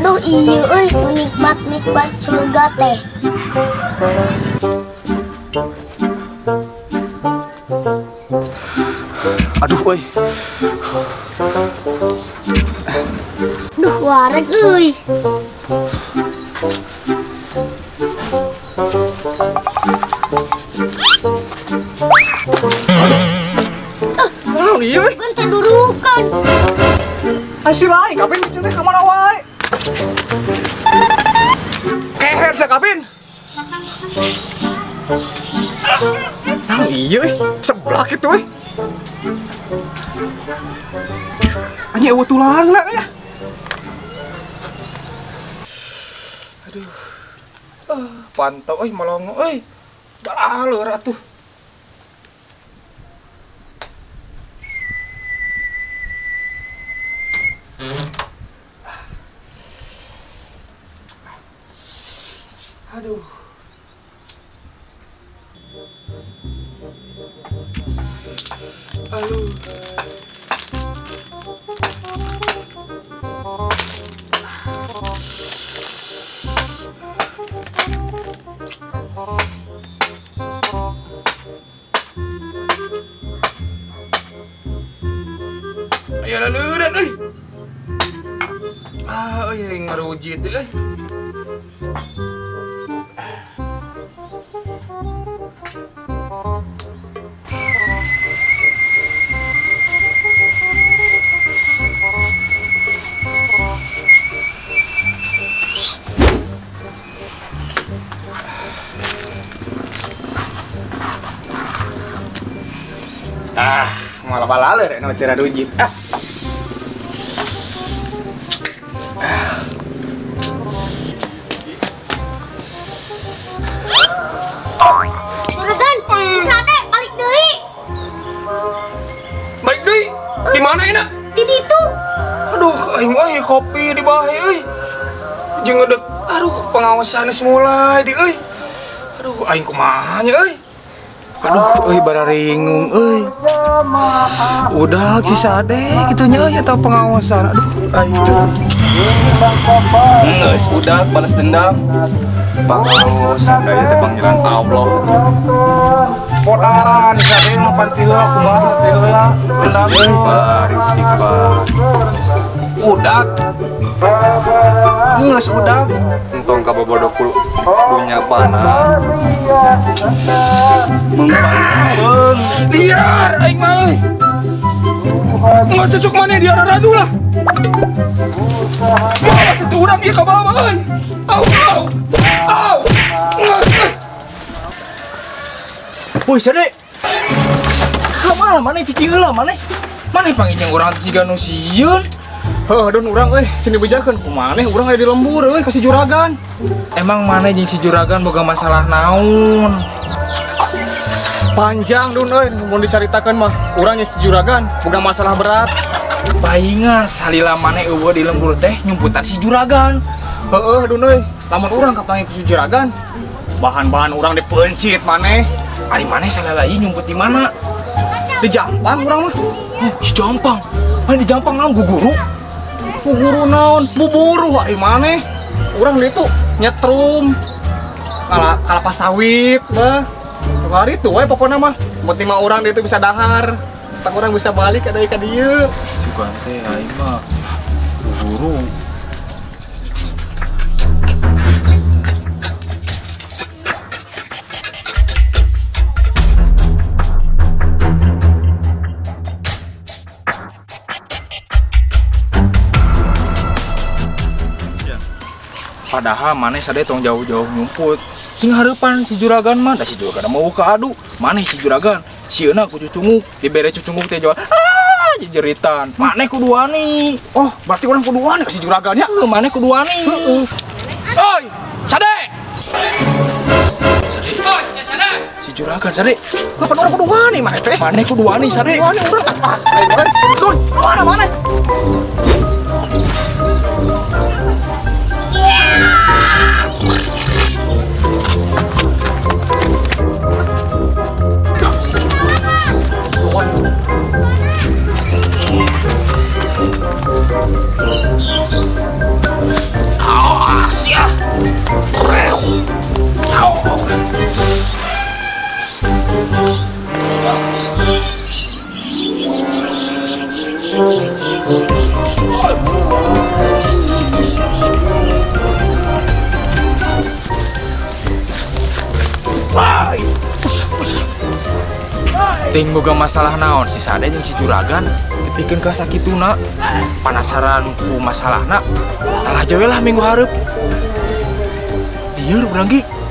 Duh iya euy, nikmat surga teh. Aduh euy. Duh wareg euy. Naon ieu? Kan cadurukan. Asih lain, kapin micin teh ka mana wae? Keher sa kapin. Naon ieu? Sebelah kitu euy. Anya eueuh tulangna ya. Aduh. Pantau euy malongo euy. Baleur atuh. Aduh. Aduh. Ayo laleureun euy. Euy ngarujit euy. Malah balale rek nu tira rujit. Juragan, sate balik deui. Balik deui. Di mana ini? Di ditu. Aduh, aing euy kopi di bahe euy. Jeung ngedek, aduh pengawasan mulai di euy. Aduh, aing kumaha nya euy. Aduh, euy bararingung euy. Udah kisah deh gitunya euy atau pengawasan. Aduh, aing teh. Geus udah balas dendam. Pengawasan daya teh panggilan Allah. Podaran sadeng mah pantiheula kumaha teh heula. Dendam istighfar. Udah. Geus udah. Entong kabobodo punya panah. Mengpanah. Liar aing mah euy. Nggak sesuk mana dia radu lah. Malah satu urang ieu ka bawah euy. Au. Nges. Woi, Sade. Ka mana cicing heula maneh? Maneh pangijeng urang teh siga nu sieun. Heuh, don urang euy, sini bejakeun kumaneh urang aya di lembur euy ka si juragan. Emang maneh jeung si juragan boga masalah naon? Panjang dun euy mun dicaritakeun mah. Urang nya si juragan boga masalah berat. Baingan salila maneh eueuh di lembur teh nyumputan si juragan. Heueuh dun euy, lamun urang kapanggih ku si juragan, bahan-bahan urang dipencit maneh. Ari maneh salala ieu nyumput di mana? Di Jampang urang mah. Si Jampang. Maneh di Jampang naon guguru? Guguru naon? Buburu ari maneh. Urang ditu nyetrum. Kalapa sawit mah. Hari itu we pokoknya mah. Mun timah urang ditu bisa dahar. Tak urang bisa balik ka deui ka dieu. Sugan teh aing mah guguru. Padahal maneh sade tong jauh-jauh nyumput. Sing hareupan si juragan mah, da si juragan mau ka adu. Maneh si juragan, sieuna ku cucunguk, dibere cucunguk teh jual. Jeritan. Maneh kudu wani. Oh, berarti urang kudu wani ka si juragan nya. Heuh, maneh kudu wani. Heeh. Oi, Sade. Sade. Oi, ya Sade. Si juragan Sade. Kapan urang kudu wani maneh teh? Maneh kudu wani Sade. Wani urang. Dun, mana maneh? Ting boga masalah naon si Sade jeung si Juragan dipikeun ka sakituna. Panasaran ku masalahna. Alah jawe lah minggu hareup. Dieur Branggi.